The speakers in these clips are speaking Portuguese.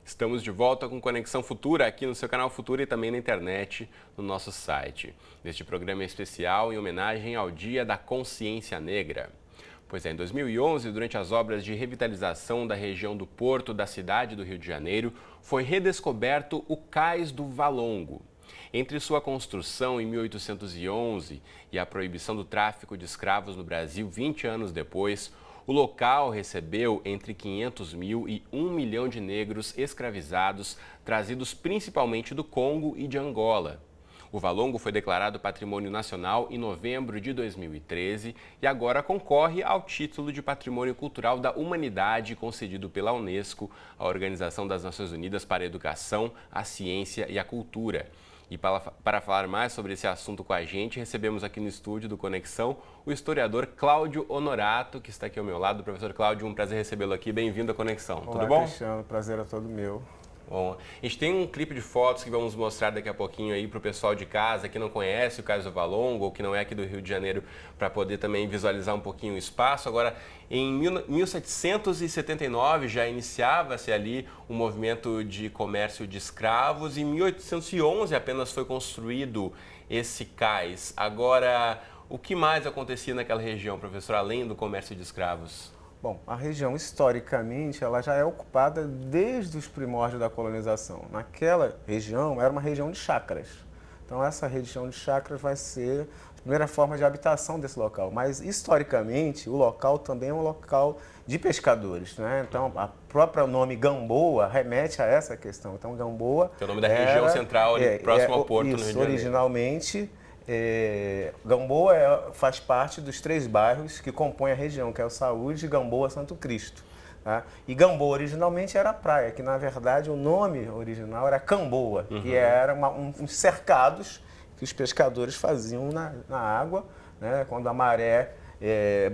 Estamos de volta com Conexão Futura aqui no seu canal Futura e também na internet, no nosso site. Neste programa especial em homenagem ao Dia da Consciência Negra. Pois é, em 2011, durante as obras de revitalização da região do Porto da cidade do Rio de Janeiro, foi redescoberto o Cais do Valongo. Entre sua construção em 1811 e a proibição do tráfico de escravos no Brasil 20 anos depois, o local recebeu entre 500 mil e 1 milhão de negros escravizados, trazidos principalmente do Congo e de Angola. O Valongo foi declarado Patrimônio Nacional em novembro de 2013 e agora concorre ao título de Patrimônio Cultural da Humanidade concedido pela Unesco, a Organização das Nações Unidas para a Educação, a Ciência e a Cultura. E para falar mais sobre esse assunto com a gente, recebemos aqui no estúdio do Conexão o historiador Cláudio Honorato, que está aqui ao meu lado. Professor Cláudio, um prazer recebê-lo aqui. Bem-vindo à Conexão. Olá, tudo bom? Cristiano, prazer é todo meu. Bom, a gente tem um clipe de fotos que vamos mostrar daqui a pouquinho aí para o pessoal de casa que não conhece o Cais do Valongo ou que não é aqui do Rio de Janeiro, para poder também visualizar um pouquinho o espaço. Agora, em 1779 já iniciava-se ali um movimento de comércio de escravos e em 1811 apenas foi construído esse cais. Agora, o que mais acontecia naquela região, professor, além do comércio de escravos? Bom, a região, historicamente, ela já é ocupada desde os primórdios da colonização. Naquela região, era uma região de chacras. Então, essa região de chacras vai ser a primeira forma de habitação desse local. Mas, historicamente, o local também é um local de pescadores, né? Então, a própria nome Gamboa remete a essa questão. Então, Gamboa que é o nome da região central, ali, próximo ao Porto, no Rio de Janeiro. Originalmente, Gamboa faz parte dos 3 bairros que compõem a região, que é o Saúde, Gamboa, Santo Cristo. Tá? E Gamboa originalmente era praia, que na verdade o nome original era Camboa, que era uns cercados que os pescadores faziam na água, né? Quando a maré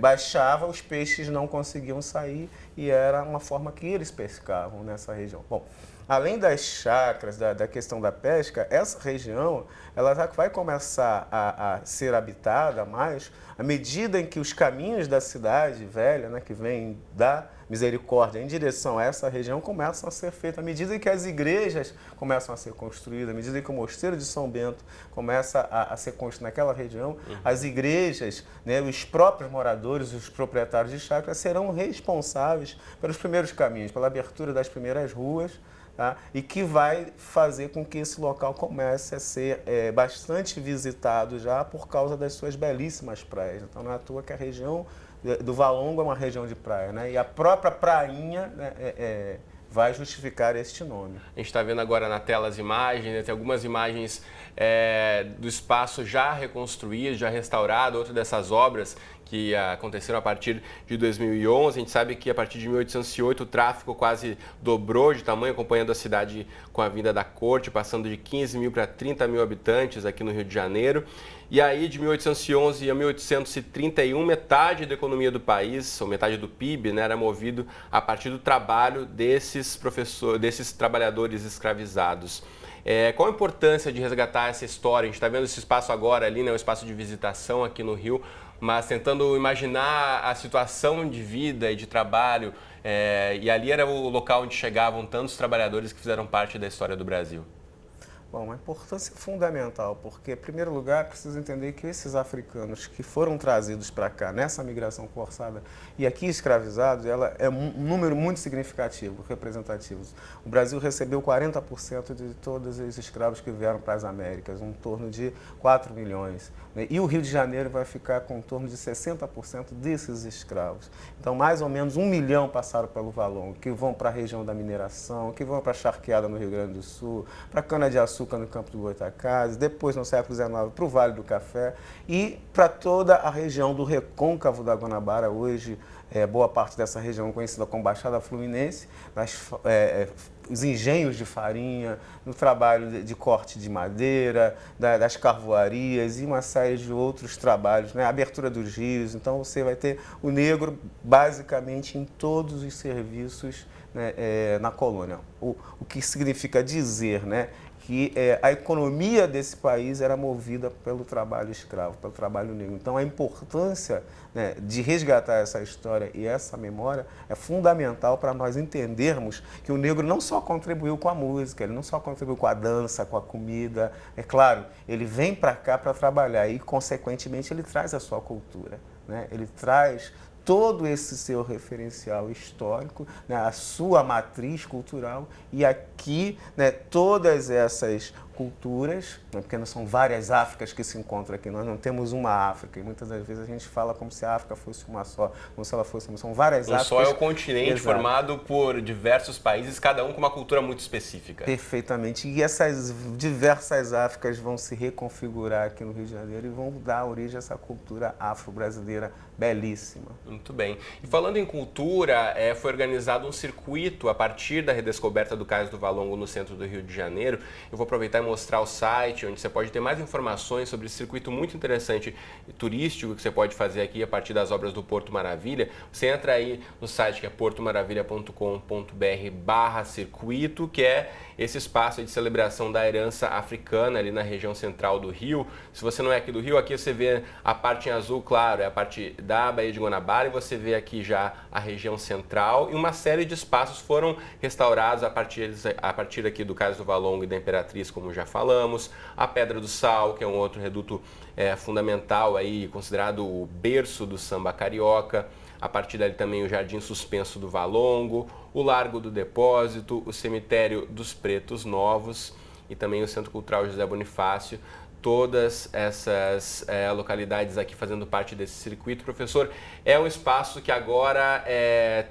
baixava, os peixes não conseguiam sair e era uma forma que eles pescavam nessa região. Bom, além das chacras, da questão da pesca, essa região ela vai começar a ser habitada mais à medida em que os caminhos da cidade velha, né, que vem da Misericórdia em direção a essa região, começam a ser feitos. À medida em que as igrejas começam a ser construídas, à medida em que o Mosteiro de São Bento começa a ser construído naquela região, as igrejas, né, os próprios moradores, os proprietários de chacras serão responsáveis pelos primeiros caminhos, pela abertura das primeiras ruas, tá? E que vai fazer com que esse local comece a ser bastante visitado já por causa das suas belíssimas praias. Então, não é à toa que a região do Valongo é uma região de praia, né? E a própria prainha, né, vai justificar este nome. A gente está vendo agora na tela as imagens, né? Tem algumas imagens do espaço já reconstruído, já restaurado, outra dessas obras que aconteceram a partir de 2011. A gente sabe que a partir de 1808 o tráfego quase dobrou de tamanho, acompanhando a cidade com a vinda da corte, passando de 15 mil para 30 mil habitantes aqui no Rio de Janeiro. E aí, de 1811 a 1831, metade da economia do país, ou metade do PIB, né, era movido a partir do trabalho desses trabalhadores escravizados. Qual a importância de resgatar essa história? A gente está vendo esse espaço agora ali, né, um espaço de visitação aqui no Rio, mas tentando imaginar a situação de vida e de trabalho, e ali era o local onde chegavam tantos trabalhadores que fizeram parte da história do Brasil. Bom, uma importância fundamental, porque, em primeiro lugar, precisa entender que esses africanos que foram trazidos para cá nessa migração forçada e aqui escravizados, ela é um número muito significativo, representativo. O Brasil recebeu 40% de todos os escravos que vieram para as Américas, em torno de 4 milhões. Né? E o Rio de Janeiro vai ficar com em torno de 60% desses escravos. Então, mais ou menos 1 milhão passaram pelo Valongo, que vão para a região da mineração, que vão para a charqueada no Rio Grande do Sul, para a cana-de-açúcar no Campo do Goitacazes, depois no século XIX para o Vale do Café e para toda a região do recôncavo da Guanabara, hoje boa parte dessa região conhecida como Baixada Fluminense, os engenhos de farinha, no trabalho de corte de madeira, das carvoarias e uma série de outros trabalhos, né? Abertura dos rios. Então você vai ter o negro basicamente em todos os serviços, né, na colônia. O que significa dizer, né, que a economia desse país era movida pelo trabalho escravo, pelo trabalho negro. Então, a importância, né, de resgatar essa história e essa memória é fundamental para nós entendermos que o negro não só contribuiu com a música, ele não só contribuiu com a dança, com a comida. É claro, ele vem para cá para trabalhar e, consequentemente, ele traz a sua cultura, né? Ele traz todo esse seu referencial histórico, né, a sua matriz cultural, e aqui, né, todas essas culturas, né, porque não são várias Áfricas que se encontram aqui, nós não temos uma África, e muitas das vezes a gente fala como se a África fosse uma só, como se ela fosse, são várias Áfricas. Só é o continente. Exato. Formado por diversos países, cada um com uma cultura muito específica. Perfeitamente, e essas diversas Áfricas vão se reconfigurar aqui no Rio de Janeiro e vão dar origem a essa cultura afro-brasileira belíssima. Muito bem. E falando em cultura, foi organizado um circuito a partir da redescoberta do Cais do Valongo no centro do Rio de Janeiro. Eu vou aproveitar e mostrar o site, onde você pode ter mais informações sobre esse circuito muito interessante e turístico que você pode fazer aqui a partir das obras do Porto Maravilha. Você entra aí no site que é portomaravilha.com.br/circuito, que é esse espaço de celebração da herança africana ali na região central do Rio. Se você não é aqui do Rio, aqui você vê a parte em azul, claro, é a parte da Baía de Guanabara, e você vê aqui já a região central, e uma série de espaços foram restaurados a partir aqui do Cais do Valongo e da Imperatriz, como já falamos, a Pedra do Sal, que é um outro reduto fundamental aí, considerado o berço do samba carioca. A partir dali também o Jardim Suspenso do Valongo, o Largo do Depósito, o Cemitério dos Pretos Novos e também o Centro Cultural José Bonifácio. Todas essas localidades aqui fazendo parte desse circuito. Professor, é um espaço que agora,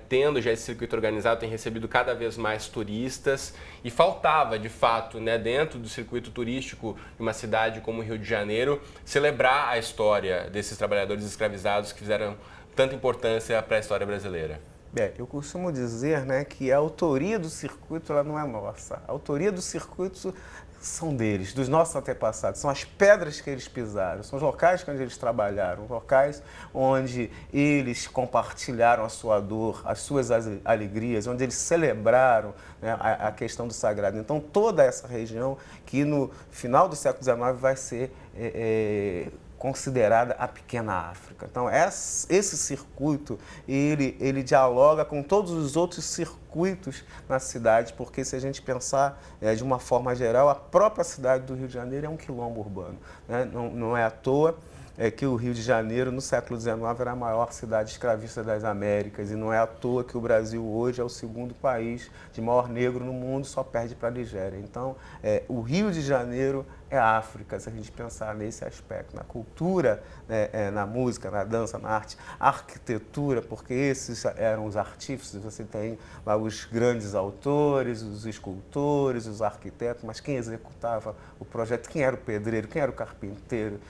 tendo já esse circuito organizado, tem recebido cada vez mais turistas, e faltava, de fato, né, dentro do circuito turístico de uma cidade como o Rio de Janeiro, celebrar a história desses trabalhadores escravizados que fizeram tanta importância para a história brasileira. Eu costumo dizer, né, que a autoria do circuito ela não é nossa. A autoria do circuito são deles, dos nossos antepassados. São as pedras que eles pisaram, são os locais onde eles trabalharam, os locais onde eles compartilharam a sua dor, as suas alegrias, onde eles celebraram, né, a questão do sagrado. Então, toda essa região que no final do século XIX vai ser considerada a pequena África. Então, esse circuito, ele dialoga com todos os outros circuitos na cidade, porque se a gente pensar de uma forma geral, a própria cidade do Rio de Janeiro é um quilombo urbano, né? Não é à toa que o Rio de Janeiro, no século XIX, era a maior cidade escravista das Américas, e não é à toa que o Brasil hoje é o segundo país de maior negro no mundo, só perde para a Nigéria. Então, o Rio de Janeiro é a África, se a gente pensar nesse aspecto, na cultura, na música, na dança, na arte, arquitetura, porque esses eram os artífices. Você tem lá os grandes autores, os escultores, os arquitetos, mas quem executava o projeto, quem era o pedreiro, quem era o carpinteiro,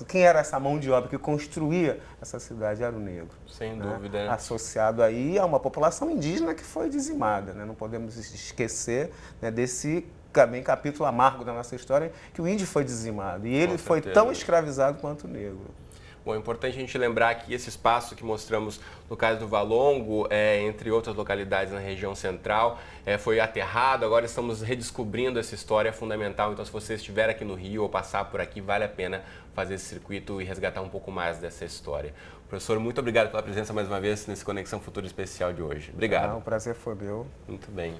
quem era essa mão de obra que construía essa cidade, era o negro. Sem dúvida. Associado aí a uma população indígena que foi dizimada, né? Não podemos esquecer, né, desse também capítulo amargo da nossa história, que o índio foi dizimado, e ele foi tão escravizado quanto o negro. Bom, é importante a gente lembrar que esse espaço que mostramos no Cais do Valongo, entre outras localidades na região central, foi aterrado. Agora estamos redescobrindo essa história fundamental. Então, se você estiver aqui no Rio ou passar por aqui, vale a pena fazer esse circuito e resgatar um pouco mais dessa história. Professor, muito obrigado pela presença mais uma vez nesse Conexão Futuro especial de hoje. Obrigado. O prazer foi meu. Muito bem.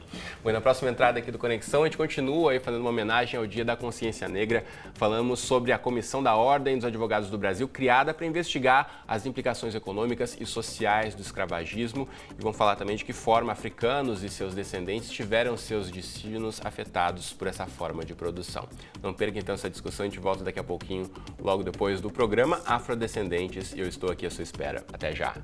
Bom, na próxima entrada aqui do Conexão, a gente continua aí fazendo uma homenagem ao Dia da Consciência Negra. Falamos sobre a Comissão da Ordem dos Advogados do Brasil, criada para investigar as implicações econômicas e sociais do escravagismo. E vamos falar também de que forma africanos e seus descendentes tiveram seus destinos afetados por essa forma de produção. Não perca então essa discussão, a gente volta daqui a pouquinho, logo depois do programa Afrodescendentes, e eu estou aqui à sua espera. Até já!